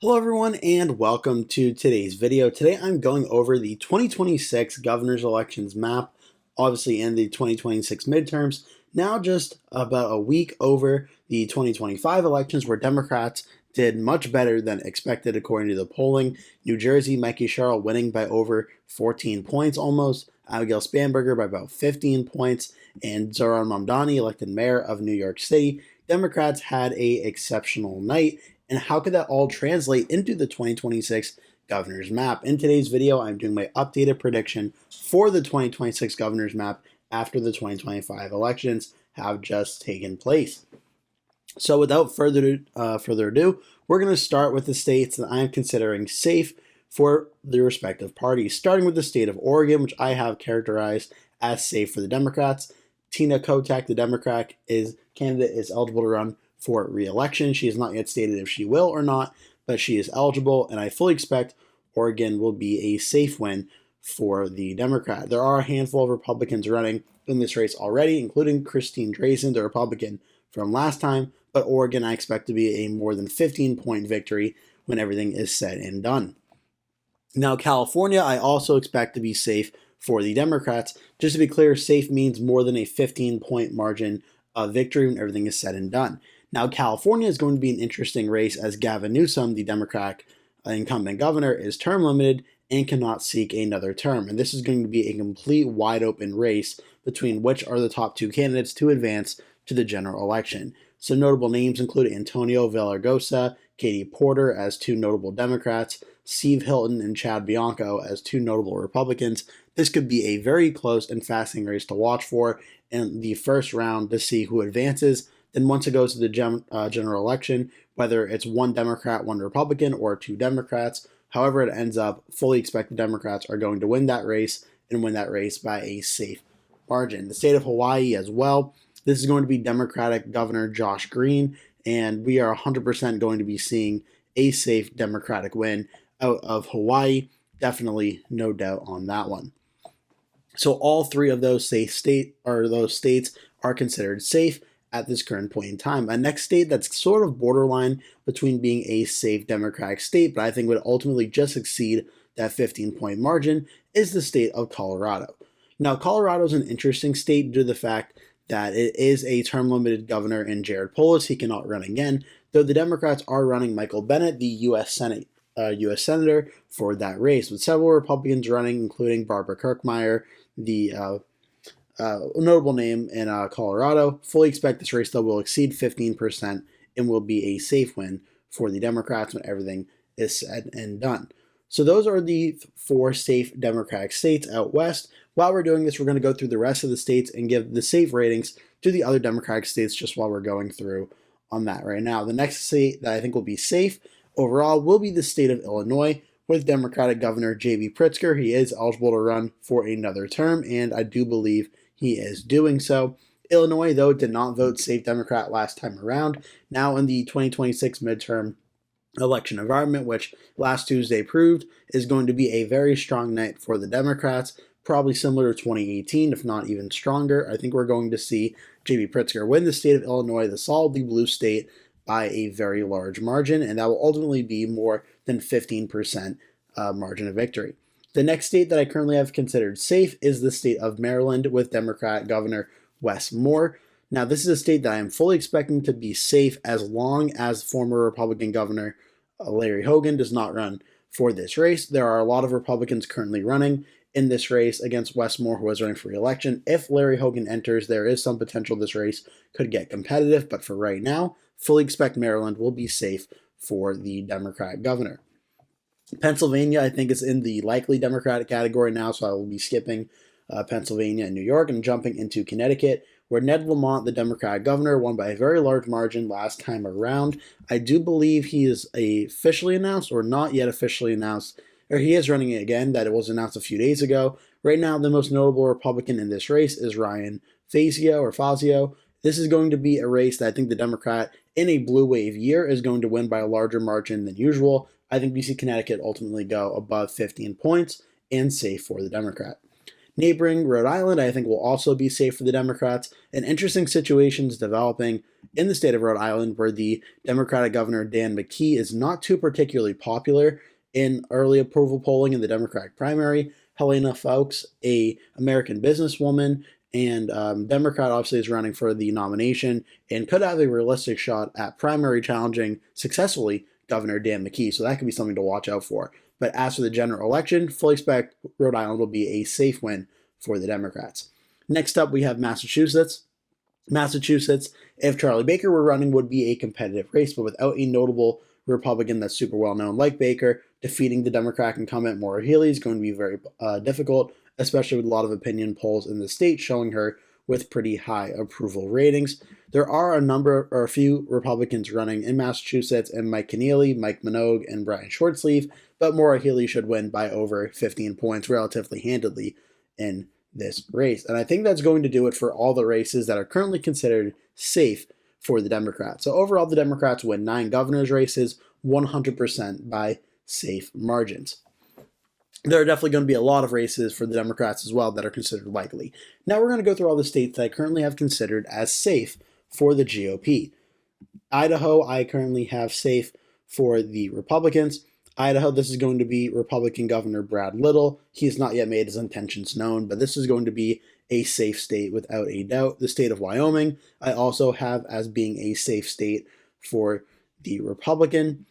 Hello everyone and welcome to today's video. Today I'm going over the 2026 governor's elections map, obviously in the 2026 midterms, now just about a week over the 2025 elections where Democrats did much better than expected according to the polling. New Jersey, Mikie Sherrill winning by over 14 points almost, Abigail Spanberger by about 15 points, and Zohran Mamdani elected mayor of New York City. Democrats had a exceptional night. And how could that all translate into the 2026 governor's map? In today's video, I'm doing my updated prediction for the 2026 governor's map after the 2025 elections have just taken place. So without further ado, we're going to start with the states that I'm considering safe for the respective parties, starting with the state of Oregon, which I have characterized as safe for the Democrats. Tina Kotek, the Democrat candidate, is eligible to run for re-election. She has not yet stated if she will or not, but she is eligible, and I fully expect Oregon will be a safe win for the Democrat. There are a handful of Republicans running in this race already, including Christine Drazan, the Republican from last time, but Oregon I expect to be a more than 15-point victory when everything is said and done. Now, California I also expect to be safe for the Democrats. Just to be clear, safe means more than a 15-point margin of victory when everything is said and done. Now, California is going to be an interesting race as Gavin Newsom, the Democratic incumbent governor, is term limited and cannot seek another term. And this is going to be a complete wide open race between which are the top two candidates to advance to the general election. Some notable names include Antonio Villaraigosa, Katie Porter as two notable Democrats, Steve Hilton and Chad Bianco as two notable Republicans. This could be a very close and fascinating race to watch for in the first round to see who advances. Then once it goes to the general election, whether it's one Democrat, one Republican, or two Democrats, however it ends up, fully expect the Democrats are going to win that race and win that race by a safe margin. The state of Hawaii as well. This is going to be Democratic Governor Josh Green, and we are 100% going to be seeing a safe Democratic win out of Hawaii. Definitely no doubt on that one. So all three of those states are considered safe at this current point in time. A next state that's sort of borderline between being a safe Democratic state, but I think would ultimately just exceed that 15-point margin, is the state of Colorado. Now, Colorado is an interesting state due to the fact that it is a term-limited governor in Jared Polis. He cannot run again, though the Democrats are running Michael Bennet, the U.S. Senator, for that race, with several Republicans running, including Barbara Kirkmeyer, the notable name in Colorado. Fully expect this race, though, will exceed 15% and will be a safe win for the Democrats when everything is said and done. So those are the four safe Democratic states out west. While we're doing this, we're going to go through the rest of the states and give the safe ratings to the other Democratic states just while we're going through on that right now. The next state that I think will be safe overall will be the state of Illinois, with Democratic Governor J.B. Pritzker. He is eligible to run for another term, and I do believe he is doing so. Illinois, though, did not vote safe Democrat last time around. Now in the 2026 midterm election environment, which last Tuesday proved is going to be a very strong night for the Democrats, probably similar to 2018, if not even stronger. I think we're going to see J.B. Pritzker win the state of Illinois, the solidly blue state, by a very large margin, and that will ultimately be more than 15% margin of victory. The next state that I currently have considered safe is the state of Maryland with Democrat Governor Wes Moore. Now, this is a state that I am fully expecting to be safe as long as former Republican Governor Larry Hogan does not run for this race. There are a lot of Republicans currently running in this race against Wes Moore, who is running for re-election. If Larry Hogan enters, there is some potential this race could get competitive, but for right now, fully expect Maryland will be safe for the Democratic governor. Pennsylvania, I think, is in the likely Democratic category now, so I will be skipping Pennsylvania and New York and jumping into Connecticut, where Ned Lamont, the Democratic governor, won by a very large margin last time around. I do believe he is officially announced, or not yet officially announced, or he is running it again, that it was announced a few days ago. Right now, the most notable Republican in this race is Ryan Fazio. This is going to be a race that I think the Democrat in a blue wave year is going to win by a larger margin than usual. I think we see Connecticut ultimately go above 15 points and safe for the Democrat. Neighboring Rhode Island, I think, will also be safe for the Democrats. An interesting situation is developing in the state of Rhode Island, where the Democratic governor, Dan Mikie, is not too particularly popular in early approval polling in the Democratic primary. Helena Foulkes, a American businesswoman and Democrat, obviously is running for the nomination and could have a realistic shot at primary challenging successfully Governor Dan Mikie. So that could be something to watch out for. But as for the general election, fully expect Rhode Island will be a safe win for the Democrats. Next up, we have Massachusetts. Massachusetts, if Charlie Baker were running, would be a competitive race, but without a notable Republican that's super well known like Baker, defeating the Democratic incumbent Maura Healey is going to be very difficult, especially with a lot of opinion polls in the state showing her with pretty high approval ratings. There are a few Republicans running in Massachusetts, and Mike Keneally, Mike Minogue, and Brian Shortsleeve, but Maura Healey should win by over 15 points relatively handedly in this race. And I think that's going to do it for all the races that are currently considered safe for the Democrats. So overall, the Democrats win 9 governor's races 100% by safe margins. There are definitely going to be a lot of races for the Democrats as well that are considered likely. Now we're going to go through all the states that I currently have considered as safe for the GOP. Idaho, I currently have safe for the Republicans. Idaho, this is going to be Republican Governor Brad Little. He has not yet made his intentions known, but this is going to be a safe state without a doubt. The state of Wyoming, I also have as being a safe state for the Republican.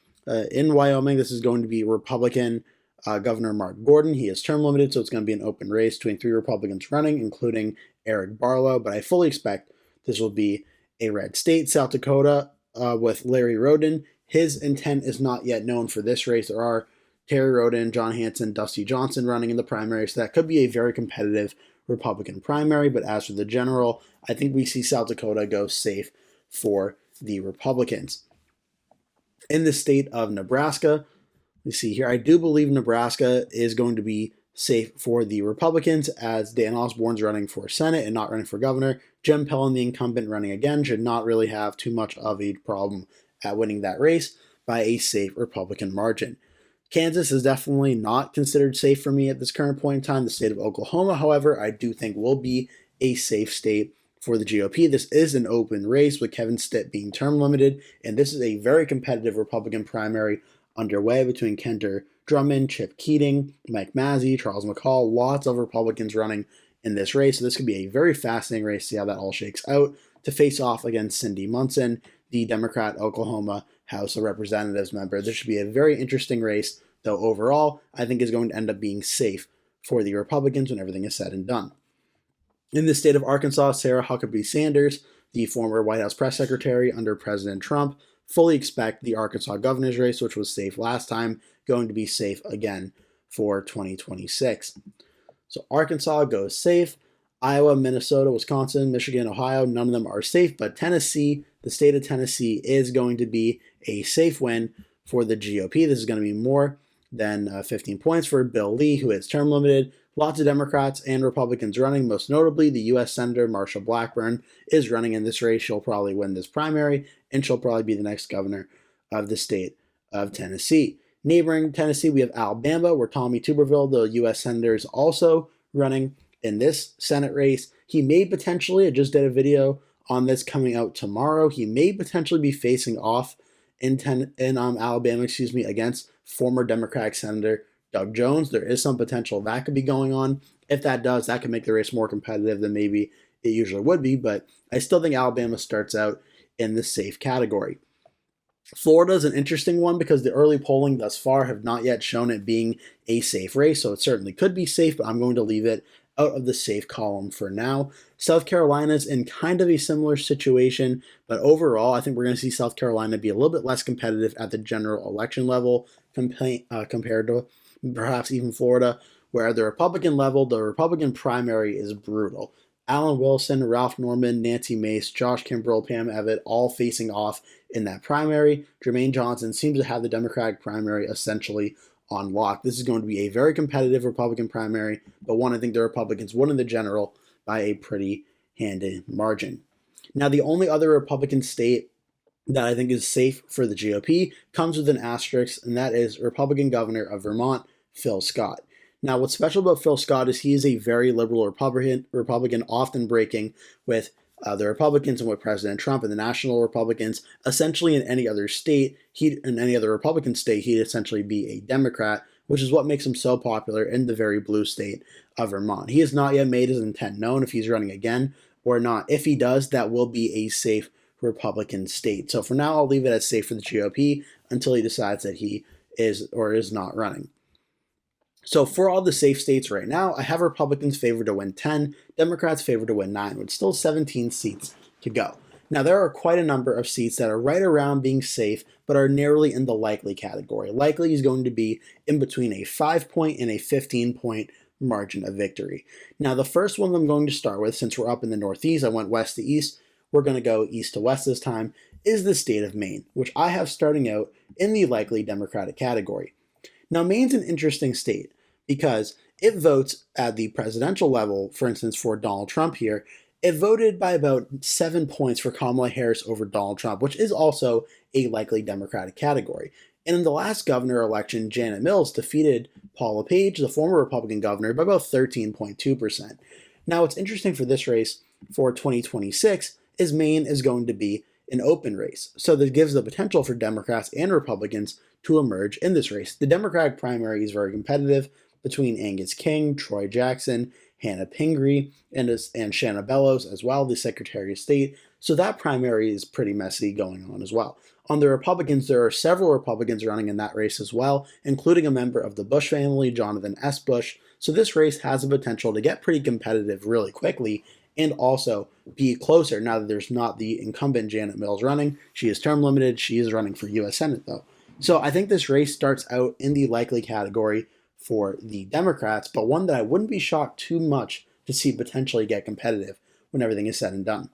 In Wyoming, this is going to be Republican Governor Mark Gordon. He is term limited, so it's going to be an open race between 3 Republicans running, including Eric Barlow, but I fully expect this will be a red state. South Dakota with Larry Roden. His intent is not yet known for this race. There are Terry Roden, John Hanson, Dusty Johnson running in the primary, so that could be a very competitive Republican primary, but as for the general, I think we see South Dakota go safe for the Republicans. In the state of Nebraska, we see here, I do believe Nebraska is going to be safe for the Republicans, as Dan Osborne's running for Senate and not running for governor. Jim Pellin, the incumbent, running again, should not really have too much of a problem at winning that race by a safe Republican margin. Kansas is definitely not considered safe for me at this current point in time. The state of Oklahoma, however, I do think will be a safe state for the GOP. This is an open race with Kevin Stitt being term limited, and this is a very competitive Republican primary underway between Kenter Drummond, Chip Keating, Mike Mazzei, Charles McCall, lots of Republicans running in this race. So this could be a very fascinating race to see how that all shakes out, to face off against Cindy Munson, the Democrat Oklahoma House of Representatives member. This should be a very interesting race, though overall, I think is going to end up being safe for the Republicans when everything is said and done. In the state of Arkansas, Sarah Huckabee Sanders, the former White House press secretary under President Trump, fully expect the Arkansas governor's race, which was safe last time, going to be safe again for 2026. So Arkansas goes safe. Iowa, Minnesota, Wisconsin, Michigan, Ohio, none of them are safe, but Tennessee, the state of Tennessee, is going to be a safe win for the GOP. This is going to be more than 15 points for Bill Lee, who is term limited. Lots of Democrats and Republicans running, most notably the U.S. Senator Marsha Blackburn is running in this race. She'll probably win this primary, and she'll probably be the next governor of the state of Tennessee. Neighboring Tennessee, we have Alabama, where Tommy Tuberville, the U.S. Senator, is also running in this Senate race. He may potentially, I just did a video on this coming out tomorrow, he may potentially be facing off in Alabama, against former Democratic Senator Doug Jones. There is some potential that could be going on. If that does, that could make the race more competitive than maybe it usually would be, but I still think Alabama starts out in the safe category. Florida is an interesting one because the early polling thus far have not yet shown it being a safe race, so it certainly could be safe, but I'm going to leave it out of the safe column for now. South Carolina is in kind of a similar situation, but overall, I think we're going to see South Carolina be a little bit less competitive at the general election level compared to perhaps even Florida, where at the Republican level, the Republican primary is brutal. Alan Wilson, Ralph Norman, Nancy Mace, Josh Kimbrell, Pam Evitt, all facing off in that primary. Jermaine Johnson seems to have the Democratic primary essentially on lock. This is going to be a very competitive Republican primary, but one I think the Republicans won in the general by a pretty handy margin. Now, the only other Republican state that I think is safe for the GOP comes with an asterisk, and that is Republican Governor of Vermont, Phil Scott. Now, what's special about Phil Scott is he is a very liberal Republican, often breaking with the Republicans and with President Trump and the national Republicans. Essentially, in any other state, in any other Republican state, he'd essentially be a Democrat, which is what makes him so popular in the very blue state of Vermont. He has not yet made his intent known if he's running again or not. If he does, that will be a safe Republican state. So for now, I'll leave it as safe for the GOP until he decides that he is or is not running. So for all the safe states right now, I have Republicans favored to win 10, Democrats favored to win 9, with still 17 seats to go. Now, there are quite a number of seats that are right around being safe, but are narrowly in the likely category. Likely is going to be in between a 5-point and a 15-point margin of victory. Now, the first one I'm going to start with, since we're up in the Northeast, I went west to east, we're going to go east to west this time, is the state of Maine, which I have starting out in the likely Democratic category. Now, Maine's an interesting state because it votes at the presidential level, for instance, for Donald Trump here. It voted by about 7 points for Kamala Harris over Donald Trump, which is also a likely Democratic category. And in the last governor election, Janet Mills defeated Paul LePage, the former Republican governor, by about 13.2%. Now, what's interesting for this race for 2026 is Maine is going to be an open race. So that gives the potential for Democrats and Republicans to emerge in this race. The Democratic primary is very competitive between Angus King, Troy Jackson, Hannah Pingree, and Shanna Bellows as well, the Secretary of State. So that primary is pretty messy going on as well. On the Republicans, there are several Republicans running in that race as well, including a member of the Bush family, Jonathan S. Bush. So this race has the potential to get pretty competitive really quickly and also be closer now that there's not the incumbent Janet Mills running. She is term limited. She is running for U.S. Senate, though. So I think this race starts out in the likely category for the Democrats, but one that I wouldn't be shocked too much to see potentially get competitive when everything is said and done.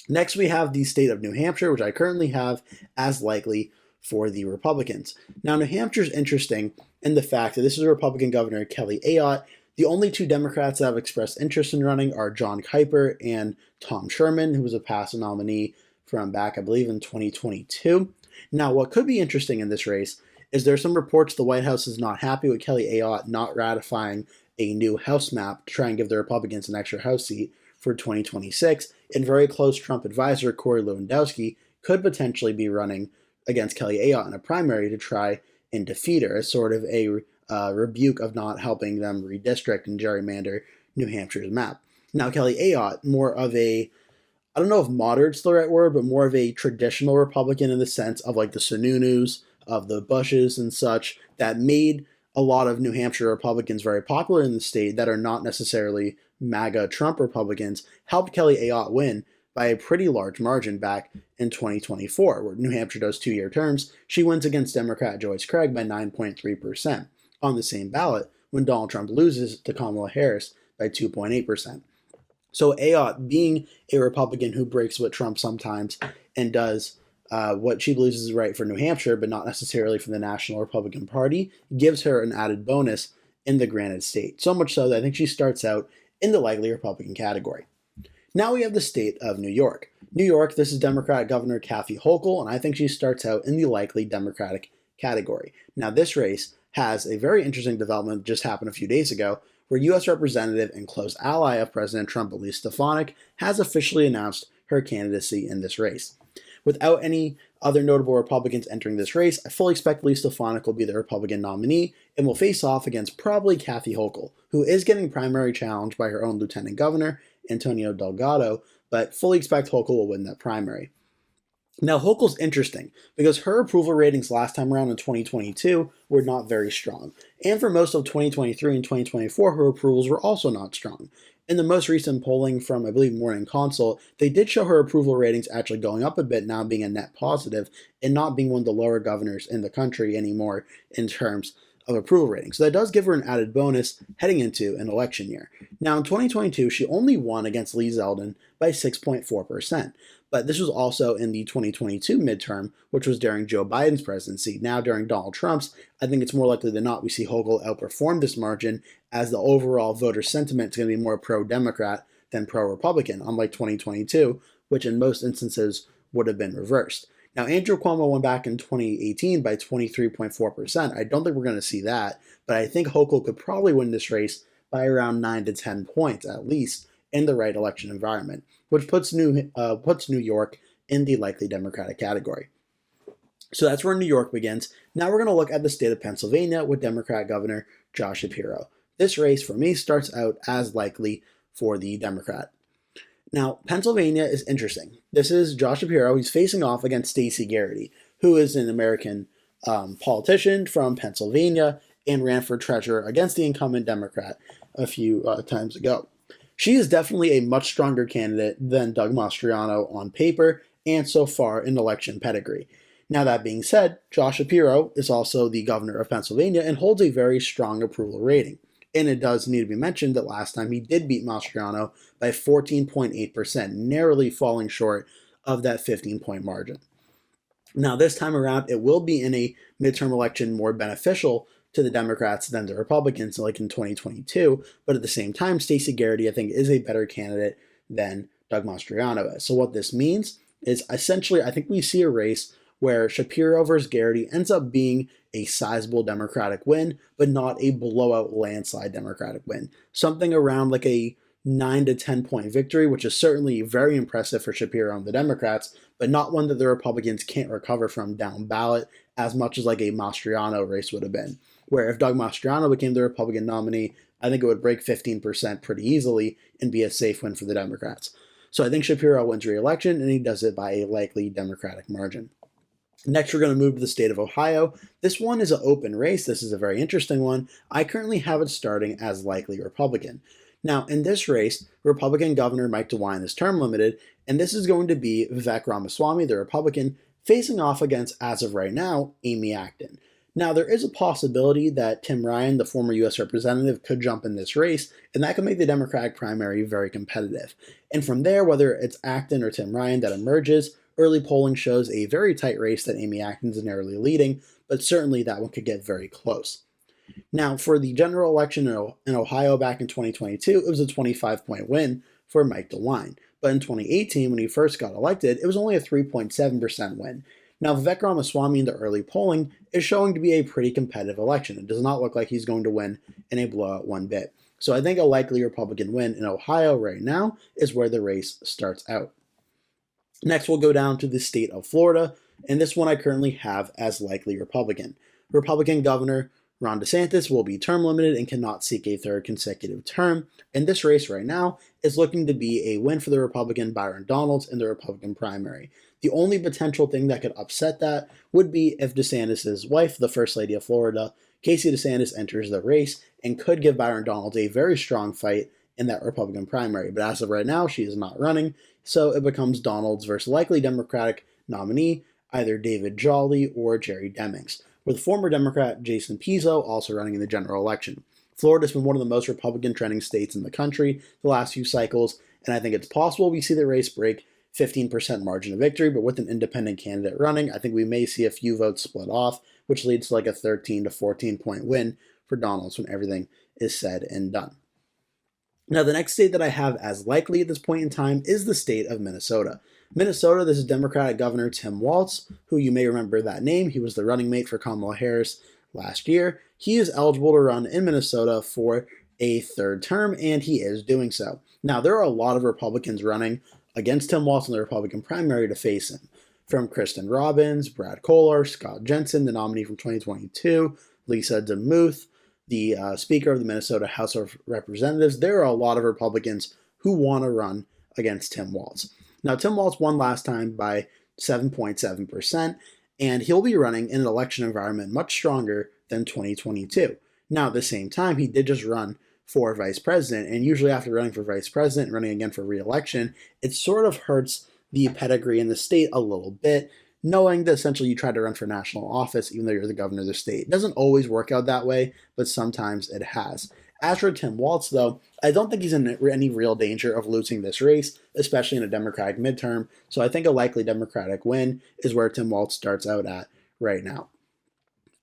Next, we have the state of New Hampshire, which I currently have as likely for the Republicans. Now, New Hampshire is interesting in the fact that this is Republican Governor Kelly Ayotte. The only two Democrats that have expressed interest in running are John Kuiper and Tom Sherman, who was a past nominee from back, I believe, in 2022. Now, what could be interesting in this race is there are some reports the White House is not happy with Kelly Ayotte not ratifying a new House map to try and give the Republicans an extra House seat for 2026, and very close Trump advisor Corey Lewandowski could potentially be running against Kelly Ayotte in a primary to try and defeat her as sort of a rebuke of not helping them redistrict and gerrymander New Hampshire's map. Now, Kelly Ayotte, more of a, I don't know if moderate's the right word, but more of a traditional Republican in the sense of like the Sununu's, of the Bushes and such, that made a lot of New Hampshire Republicans very popular in the state that are not necessarily MAGA Trump Republicans, helped Kelly Ayotte win by a pretty large margin back in 2024, where New Hampshire does 2-year terms. She wins against Democrat Joyce Craig by 9.3% on the same ballot when Donald Trump loses to Kamala Harris by 2.8%. So Ayotte, being a Republican who breaks with Trump sometimes and does what she believes is right for New Hampshire, but not necessarily for the National Republican Party, gives her an added bonus in the granted state. So much so that I think she starts out in the likely Republican category. Now we have the state of New York. New York, this is Democrat Governor Kathy Hochul, and I think she starts out in the likely Democratic category. Now this race has a very interesting development that just happened a few days ago, where U.S. Representative and close ally of President Trump, Elise Stefanik, has officially announced her candidacy in this race. Without any other notable Republicans entering this race, I fully expect Elise Stefanik will be the Republican nominee and will face off against probably Kathy Hochul, who is getting primary challenged by her own Lieutenant Governor, Antonio Delgado, but fully expect Hochul will win that primary. Now, Hochul's interesting because her approval ratings last time around in 2022 were not very strong. And for most of 2023 and 2024, her approvals were also not strong. In the most recent polling from, I believe, Morning Consult, they did show her approval ratings actually going up a bit, now being a net positive, and not being one of the lower governors in the country anymore in terms of approval ratings. So that does give her an added bonus heading into an election year. Now, in 2022, she only won against Lee Zeldin by 6.4%. But this was also in the 2022 midterm, which was during Joe Biden's presidency. Now, during Donald Trump's, I think it's more likely than not we see Hochul outperform this margin, as the overall voter sentiment is going to be more pro-Democrat than pro-Republican, unlike 2022, which in most instances would have been reversed. Now, Andrew Cuomo won back in 2018 by 23.4%. I don't think we're going to see that, but I think Hochul could probably win this race by around 9 to 10 points at least in the right election environment, which puts New York in the likely Democratic category. So that's where New York begins. Now we're going to look at the state of Pennsylvania with Democrat Governor Josh Shapiro. This race for me starts out as likely for the Democrat. Now, Pennsylvania is interesting. This is Josh Shapiro. He's facing off against Stacey Garrity, who is an American politician from Pennsylvania and ran for treasurer against the incumbent Democrat a few times ago. She is definitely a much stronger candidate than Doug Mastriano on paper and so far in election pedigree. Now, that being said, Josh Shapiro is also the governor of Pennsylvania and holds a very strong approval rating. And it does need to be mentioned that last time he did beat Mastriano by 14.8%, narrowly falling short of that 15-point margin. Now, this time around, it will be in a midterm election more beneficial to the Democrats than the Republicans, like in 2022. But at the same time, Stacey Garrity, I think, is a better candidate than Doug Mastriano is. So what this means is essentially, I think we see a race where Shapiro versus Garrity ends up being a sizable Democratic win, but not a blowout landslide Democratic win. Something around like a 9 to 10 point victory, which is certainly very impressive for Shapiro and the Democrats, but not one that the Republicans can't recover from down ballot as much as like a Mastriano race would have been. Where if Doug Mastriano became the Republican nominee, I think it would break 15% pretty easily and be a safe win for the Democrats. So I think Shapiro wins re-election, and he does it by a likely Democratic margin. Next, we're going to move to the state of Ohio. This one is an open race. This is a very interesting one. I currently have it starting as likely Republican. Now, in this race, Republican Governor Mike DeWine is term limited, and this is going to be Vivek Ramaswamy, the Republican, facing off against, as of right now, Amy Acton. Now, there is a possibility that Tim Ryan, the former U.S. representative, could jump in this race, and that could make the Democratic primary very competitive. And from there, whether it's Acton or Tim Ryan that emerges, early polling shows a very tight race that Amy Acton's narrowly leading, but certainly that one could get very close. Now, for the general election in Ohio back in 2022, it was a 25-point win for Mike DeWine. But in 2018, when he first got elected, it was only a 3.7% win. Now, Vivek Ramaswamy in the early polling is showing to be a pretty competitive election. It does not look like he's going to win in a blowout one bit. So I think a likely Republican win in Ohio right now is where the race starts out. Next, we'll go down to the state of Florida, and this one I currently have as likely Republican. Republican Governor Ron DeSantis will be term limited and cannot seek a third consecutive term, and this race right now is looking to be a win for the Republican Byron Donalds in the Republican primary. The only potential thing that could upset that would be if DeSantis' wife, the First Lady of Florida, Casey DeSantis, enters the race and could give Byron Donalds a very strong fight in that Republican primary. But as of right now, she is not running, so it becomes Donalds versus likely Democratic nominee, either David Jolly or Jerry Demings, with former Democrat Jason Pizzo also running in the general election. Florida has been one of the most Republican trending states in the country the last few cycles, and I think it's possible we see the race break 15% margin of victory, but with an independent candidate running, I think we may see a few votes split off, which leads to like a 13 to 14 point win for Donalds when everything is said and done. Now, the next state that I have as likely at this point in time is the state of Minnesota. Minnesota, this is Democratic Governor Tim Walz, who you may remember that name. He was the running mate for Kamala Harris last year. He is eligible to run in Minnesota for a third term, and he is doing so. Now, there are a lot of Republicans running against Tim Walz in the Republican primary to face him, from Kristen Robbins, Brad Kohler, Scott Jensen, the nominee from 2022, Lisa DeMuth, the Speaker of the Minnesota House of Representatives. There are a lot of Republicans who want to run against Tim Walz. Now, Tim Walz won last time by 7.7%, and he'll be running in an election environment much stronger than 2022. Now, at the same time, he did just run for vice president, and usually after running for vice president and running again for re-election, it sort of hurts the pedigree in the state a little bit, knowing that essentially you try to run for national office even though you're the governor of the state. It doesn't always work out that way, but sometimes it has. As for Tim Walz, though, I don't think he's in any real danger of losing this race, especially in a Democratic midterm, so I think a likely Democratic win is where Tim Walz starts out at right now.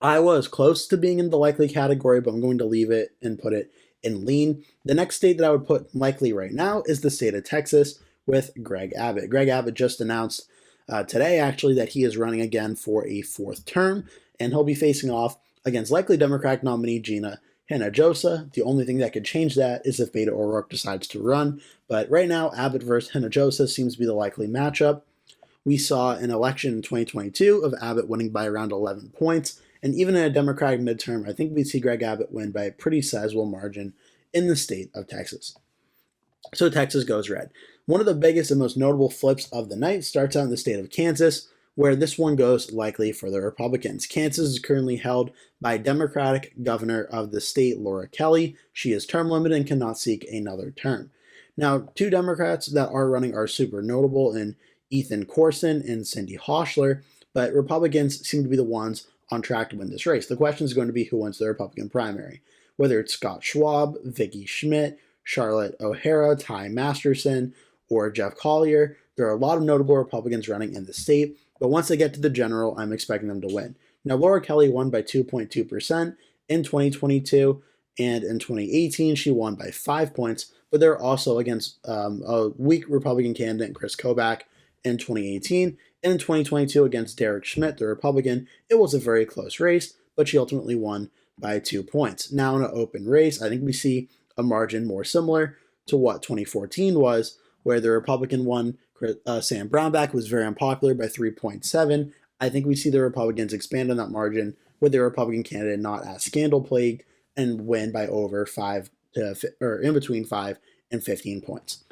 Iowa is close to being in the likely category, but I'm going to leave it and put it in lean. The next state that I would put likely right now is the state of Texas with Greg Abbott. Greg Abbott just announced today, actually, that he is running again for a 4th term, and he'll be facing off against likely Democratic nominee Gina Hinojosa. The only thing that could change that is if Beto O'Rourke decides to run, but right now, Abbott versus Hinojosa seems to be the likely matchup. We saw an election in 2022 of Abbott winning by around 11 points, and even in a Democratic midterm, I think we'd see Greg Abbott win by a pretty sizable margin in the state of Texas. So Texas goes red. One of the biggest and most notable flips of the night starts out in the state of Kansas, where this one goes likely for the Republicans. Kansas is currently held by Democratic governor of the state, Laura Kelly. She is term limited and cannot seek another term. Now, 2 Democrats that are running are super notable in Ethan Corson and Cindy Hochler, but Republicans seem to be the ones on track to win this race. The question is going to be who wins the Republican primary, whether it's Scott Schwab, Vicky Schmidt, Charlotte O'Hara, Ty Masterson, or Jeff Collier. There are a lot of notable Republicans running in the state, but once they get to the general, I'm expecting them to win. Now, Laura Kelly won by 2.2% in 2022, and in 2018, she won by 5 points, but they're also against a weak Republican candidate, Chris Kobach, in 2018, and in 2022 against Derek Schmidt, the Republican. It was a very close race, but she ultimately won by 2 points. Now in an open race, I think we see a margin more similar to what 2014 was, where the Republican won. Sam Brownback was very unpopular by 3.7. I think we see the Republicans expand on that margin with the Republican candidate not as scandal-plagued and win by over 5 or in between 5 and 15 points.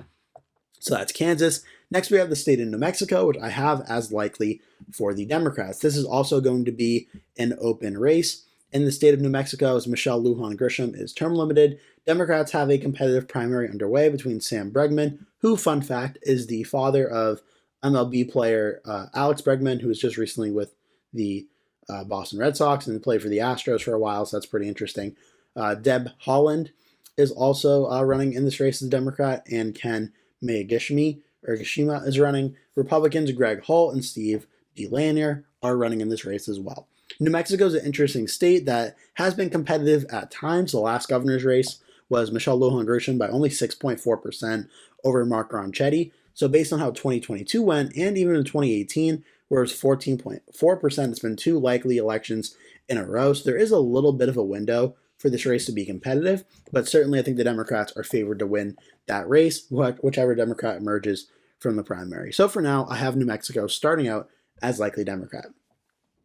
So that's Kansas. Next, we have the state of New Mexico, which I have as likely for the Democrats. This is also going to be an open race. In the state of New Mexico, as Michelle Lujan Grisham is term limited, Democrats have a competitive primary underway between Sam Bregman, who, fun fact, is the father of MLB player Alex Bregman, who was just recently with the Boston Red Sox and played for the Astros for a while, so that's pretty interesting. Deb Haaland is also running in this race as a Democrat, and Ken Gishima is running. Republicans Greg Hull and Steve DeLanier are running in this race as well. New Mexico is an interesting state that has been competitive at times. The last governor's race was Michelle Lujan Grisham by only 6.4% over Mark Ronchetti. So based on how 2022 went, and even in 2018, where it was 14.4%, it's been 2 likely elections in a row. So there is a little bit of a window for this race to be competitive, but certainly I think the Democrats are favored to win that race, whichever Democrat emerges from the primary. So for now, I have New Mexico starting out as likely Democrat.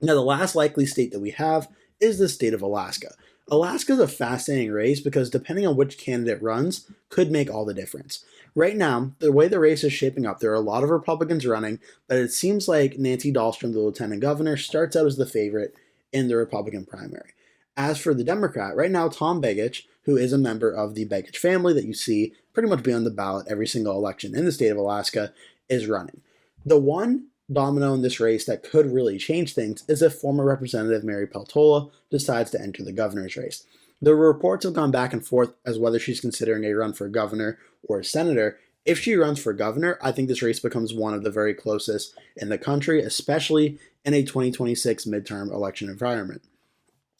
Now, the last likely state that we have is the state of Alaska. Alaska is a fascinating race because depending on which candidate runs could make all the difference. Right now, the way the race is shaping up, there are a lot of Republicans running, but it seems like Nancy Dahlstrom, the lieutenant governor, starts out as the favorite in the Republican primary. As for the Democrat, right now, Tom Begich, who is a member of the Begich family that you see pretty much be on the ballot every single election in the state of Alaska, is running. The one domino in this race that could really change things is if former Representative Mary Peltola decides to enter the governor's race. The reports have gone back and forth as whether she's considering a run for governor or senator. If she runs for governor, I think this race becomes one of the very closest in the country, especially in a 2026 midterm election environment.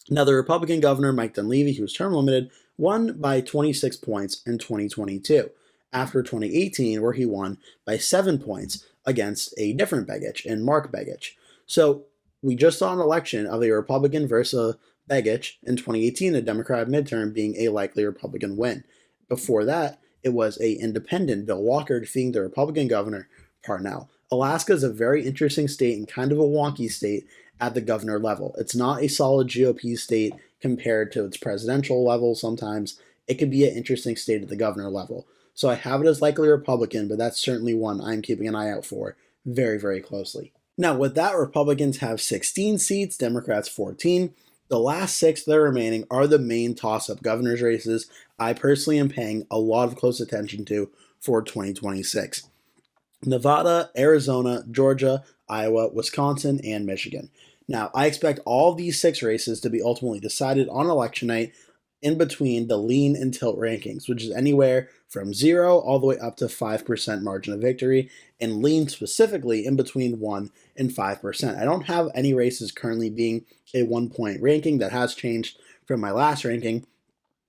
Now, the Republican governor, Mike Dunleavy, who was term limited, won by 26 points in 2022, after 2018, where he won by 7 points against a different Begich in Mark Begich. So we just saw an election of a Republican versus Begich in 2018, a Democratic midterm being a likely Republican win. Before that, it was an independent, Bill Walker, defeating the Republican governor, Parnell. Alaska is a very interesting state and kind of a wonky state at the governor level. It's not a solid GOP state compared to its presidential level sometimes. It could be an interesting state at the governor level. So I have it as likely Republican, but that's certainly one I'm keeping an eye out for very, very closely. Now, with that, Republicans have 16 seats, Democrats 14. The last 6 that are remaining are the main toss-up governor's races I personally am paying a lot of close attention to for 2026. Nevada, Arizona, Georgia, Iowa, Wisconsin, and Michigan. Now, I expect all these 6 races to be ultimately decided on election night in between the lean and tilt rankings, which is anywhere from 0 all the way up to 5% margin of victory, and lean specifically in between 1 and 5%. I don't have any races currently being a 1-point ranking. That has changed from my last ranking,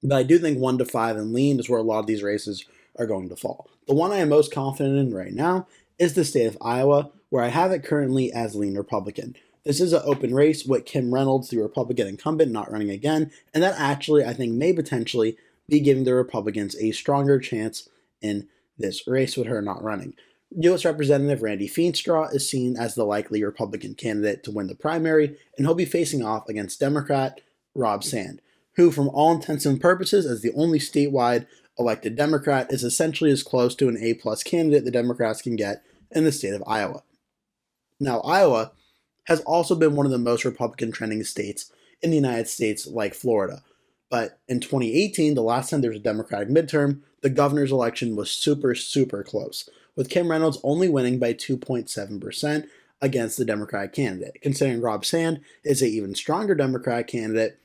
but I do think 1 to 5 and lean is where a lot of these races are going to fall. The one I am most confident in right now is the state of Iowa, where I have it currently as lean Republican. This is an open race with Kim Reynolds, the Republican incumbent, not running again, and that actually, I think, may potentially be giving the Republicans a stronger chance in this race with her not running. U.S. Representative Randy Feenstra is seen as the likely Republican candidate to win the primary, and he'll be facing off against Democrat Rob Sand, who, from all intents and purposes, as the only statewide elected Democrat, is essentially as close to an A-plus candidate the Democrats can get in the state of Iowa. Now, Iowa has also been one of the most Republican trending states in the United States, like Florida. But in 2018, the last time there was a Democratic midterm, the governor's election was super, super close, with Kim Reynolds only winning by 2.7% against the Democratic candidate. Considering Rob Sand is an even stronger Democratic candidate,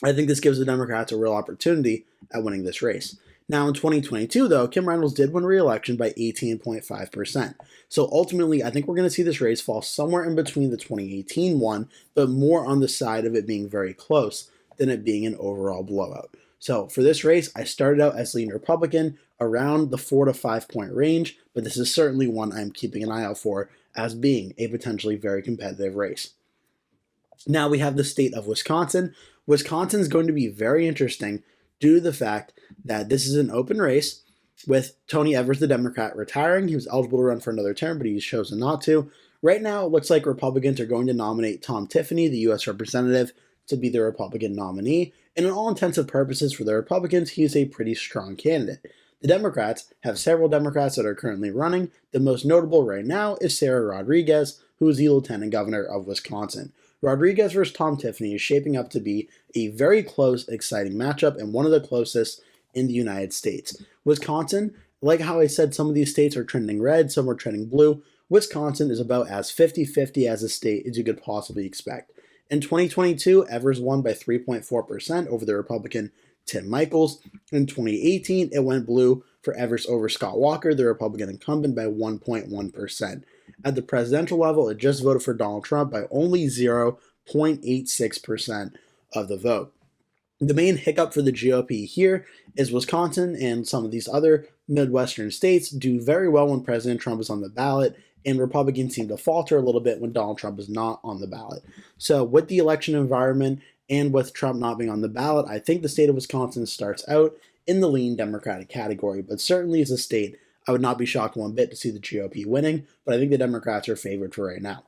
I think this gives the Democrats a real opportunity at winning this race. Now, in 2022, though, Kim Reynolds did win re-election by 18.5%. So ultimately, I think we're going to see this race fall somewhere in between the 2018 one, but more on the side of it being very close than it being an overall blowout. So for this race, I started out as lean Republican around the 4 to 5 point range, but this is certainly one I'm keeping an eye out for as being a potentially very competitive race. Now we have the state of Wisconsin. Wisconsin is going to be very interesting due to the fact that this is an open race with Tony Evers, the Democrat, retiring. He was eligible to run for another term, but he's chosen not to. Right now, it looks like Republicans are going to nominate Tom Tiffany, the U.S. representative, to be the Republican nominee. And in all intents and purposes for the Republicans, he's a pretty strong candidate. The Democrats have several Democrats that are currently running. The most notable right now is Sarah Rodriguez, who is the lieutenant governor of Wisconsin. Rodriguez versus Tom Tiffany is shaping up to be a very close, exciting matchup and one of the closest in the United States. Wisconsin, like how I said, some of these states are trending red, some are trending blue. Wisconsin is about as 50-50 as a state as you could possibly expect. In 2022, Evers won by 3.4% over the Republican Tim Michels. In 2018, it went blue for Evers over Scott Walker, the Republican incumbent, by 1.1%. At the presidential level, it just voted for Donald Trump by only 0.86% of the vote. The main hiccup for the GOP here is Wisconsin and some of these other Midwestern states do very well when President Trump is on the ballot, and Republicans seem to falter a little bit when Donald Trump is not on the ballot. So with the election environment and with Trump not being on the ballot, I think the state of Wisconsin starts out in the lean Democratic category, but certainly as a state, I would not be shocked one bit to see the GOP winning, but I think the Democrats are favored for right now.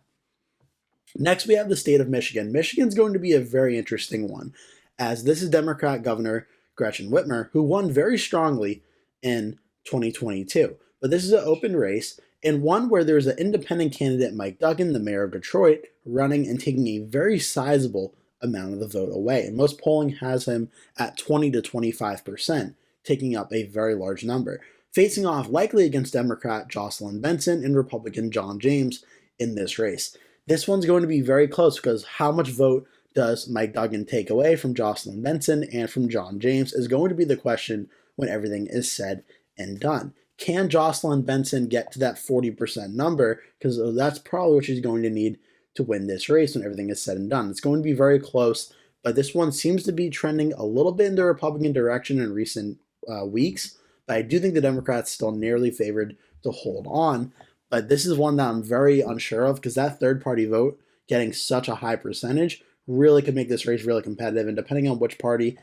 Next, we have the state of Michigan. Michigan's going to be a very interesting one, as this is Democrat Governor Gretchen Whitmer, who won very strongly in 2022. But this is an open race, and one where there's an independent candidate, Mike Duggan, the mayor of Detroit, running and taking a very sizable amount of the vote away. And most polling has him at 20 to 25%, taking up a very large number, facing off likely against Democrat Jocelyn Benson and Republican John James in this race. This one's going to be very close because how much vote does Mike Duggan take away from Jocelyn Benson and from John James is going to be the question when everything is said and done. Can Jocelyn Benson get to that 40% number? Because that's probably what she's going to need to win this race when everything is said and done. It's going to be very close, but this one seems to be trending a little bit in the Republican direction in recent weeks. But I do think the Democrats still nearly favored to hold on. But this is one that I'm very unsure of because that third-party vote getting such a high percentage really could make this race really competitive. And depending on which party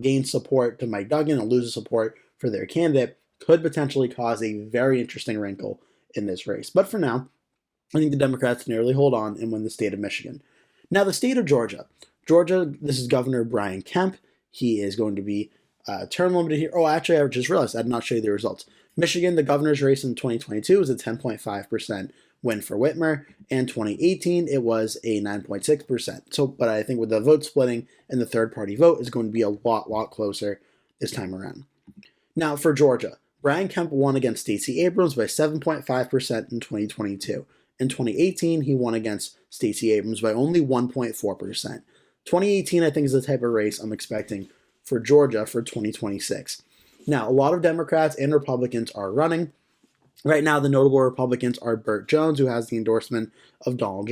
gains support to Mike Duggan and loses support for their candidate, could potentially cause a very interesting wrinkle in this race. But for now, I think the Democrats nearly hold on and win the state of Michigan. Now, the state of Georgia. Georgia, this is Governor Brian Kemp. He is going to be term limited here. Oh, actually, I just realized I did not show you the results. Michigan, the governor's race in 2022 was a 10.5% win for Whitmer, and 2018 it was a 9.6%. So, but I think with the vote splitting and the third-party vote is going to be a lot closer this time around. Now, for Georgia, Brian Kemp won against Stacey Abrams by 7.5% in 2022. In 2018, he won against Stacey Abrams by only 1.4%. 2018, I think, is the type of race I'm expecting for Georgia for 2026. Now, a lot of Democrats and Republicans are running. Right now, the notable Republicans are Burt Jones, who has the endorsement of Donald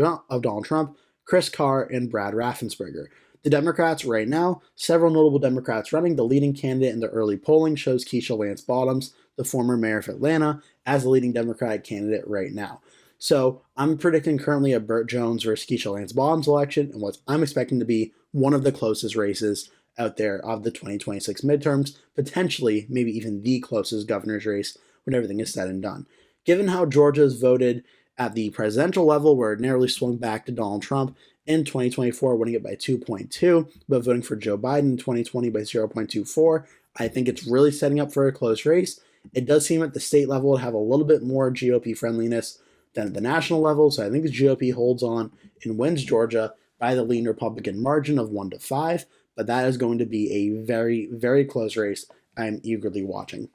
Trump, Chris Carr, and Brad Raffensperger. The Democrats right now, several notable Democrats running. The leading candidate in the early polling shows Keisha Lance Bottoms, the former mayor of Atlanta, as the leading Democratic candidate right now. So I'm predicting currently a Burt Jones versus Keisha Lance Bottoms election, and what I'm expecting to be one of the closest races out there of the 2026 midterms, potentially maybe even the closest governor's race when everything is said and done. Given how Georgia's voted at the presidential level, where it narrowly swung back to Donald Trump in 2024, winning it by 2.2, but voting for Joe Biden in 2020 by 0.24, I think it's really setting up for a close race. It does seem at the state level to have a little bit more GOP friendliness than at the national level, so I think the GOP holds on and wins Georgia by the lean Republican margin of 1-5, but that is going to be a very, very close race I'm eagerly watching.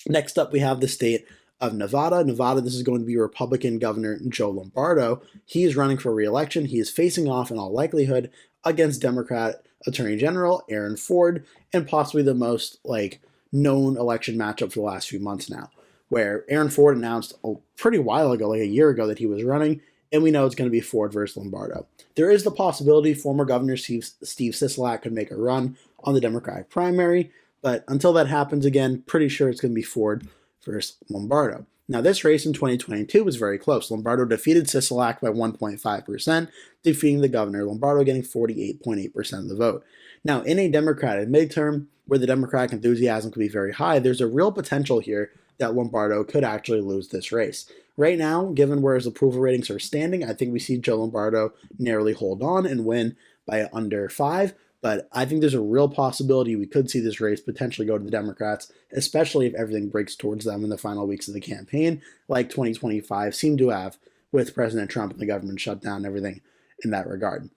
Next up, we have the state of Nevada. Nevada, this is going to be Republican Governor Joe Lombardo. He is running for re-election. He is facing off, in all likelihood, against Democrat Attorney General Aaron Ford, and possibly the most known election matchup for the last few months now, where Aaron Ford announced a pretty while ago, like a year ago, that he was running, and we know it's going to be Ford versus Lombardo. There is the possibility former Governor Steve Sisolak could make a run on the Democratic primary, but until that happens again, pretty sure it's going to be Ford versus Lombardo. Now, this race in 2022 was very close. Lombardo defeated Sisolak by 1.5%, defeating the governor, Lombardo getting 48.8% of the vote. Now, in a Democratic midterm, where the Democratic enthusiasm could be very high, there's a real potential here that Lombardo could actually lose this race. Right now, given where his approval ratings are standing, I think we see Joe Lombardo narrowly hold on and win by under 5, but I think there's a real possibility we could see this race potentially go to the Democrats, especially if everything breaks towards them in the final weeks of the campaign, like 2025 seemed to have with President Trump and the government shutdown and everything in that regard.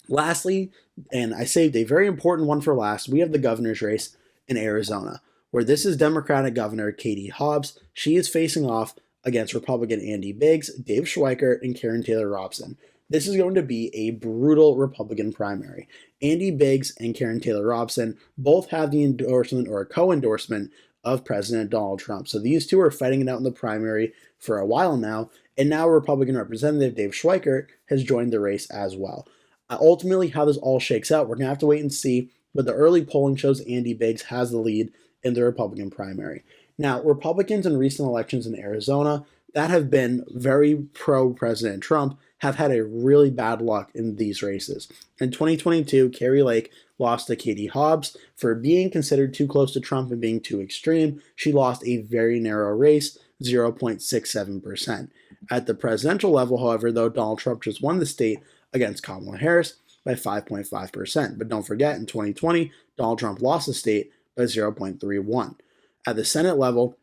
Lastly, and I saved a very important one for last, we have the governor's race in Arizona, where this is Democratic Governor Katie Hobbs. She is facing off against Republican Andy Biggs, Dave Schweikert, and Karen Taylor Robson. This is going to be a brutal Republican primary. Andy Biggs and Karen Taylor Robson both have the endorsement or a co-endorsement of President Donald Trump. So these two are fighting it out in the primary for a while now, and now Republican Representative Dave Schweikert has joined the race as well. Ultimately, how this all shakes out, we're going to have to wait and see, but the early polling shows Andy Biggs has the lead in the Republican primary. Now, Republicans in recent elections in Arizona that have been very pro-President Trump have had a really bad luck in these races. In 2022, Kari Lake lost to Katie Hobbs for being considered too close to Trump and being too extreme. She lost a very narrow race, 0.67%. At the presidential level, however, though, Donald Trump just won the state against Kamala Harris by 5.5%. But don't forget, in 2020, Donald Trump lost the state by 0.31. At the Senate level,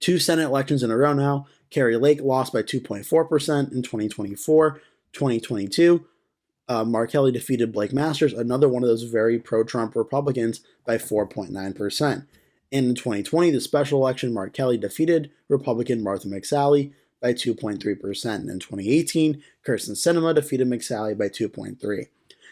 2 Senate elections in a row now, Kari Lake lost by 2.4% in 2024. 2022, Mark Kelly defeated Blake Masters, another one of those very pro-Trump Republicans, by 4.9%. And in 2020, the special election, Mark Kelly defeated Republican Martha McSally by 2.3%. And in 2018, Kyrsten Sinema defeated McSally by 2.3%.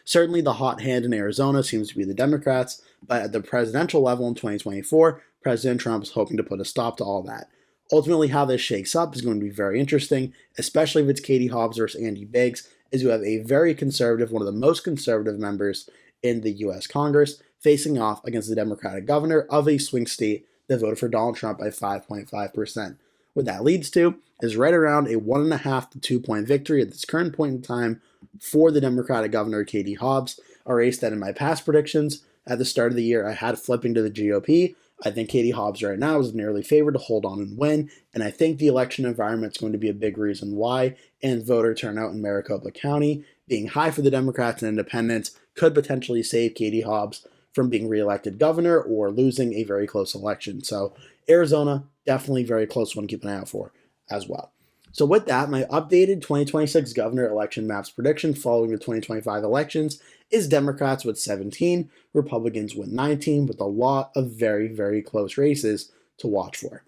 Certainly the hot hand in Arizona seems to be the Democrats, but at the presidential level in 2024, President Trump is hoping to put a stop to all that. Ultimately, how this shakes up is going to be very interesting, especially if it's Katie Hobbs versus Andy Biggs, as you have a very conservative, one of the most conservative members in the U.S. Congress, facing off against the Democratic governor of a swing state that voted for Donald Trump by 5.5%. What that leads to is right around a 1.5 to 2 point victory at this current point in time for the Democratic governor, Katie Hobbs, a race that in my past predictions at the start of the year I had flipping to the GOP. I think Katie Hobbs right now is nearly favored to hold on and win, and I think the election environment is going to be a big reason why, and voter turnout in Maricopa County being high for the Democrats and independents could potentially save Katie Hobbs from being reelected governor or losing a very close election. So Arizona, definitely very close one to keep an eye out for as well. So with that, my updated 2026 governor election maps prediction following the 2025 elections is Democrats with 17, Republicans with 19, with a lot of very, very close races to watch for.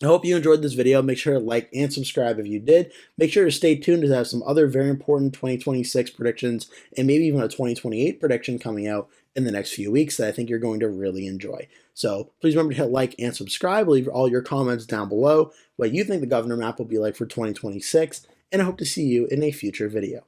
I hope you enjoyed this video. Make sure to like and subscribe if you did. Make sure to stay tuned to have some other very important 2026 predictions and maybe even a 2028 prediction coming out in the next few weeks that I think you're going to really enjoy. So please remember to hit like and subscribe. Leave all your comments down below what you think the governor map will be like for 2026, and I hope to see you in a future video.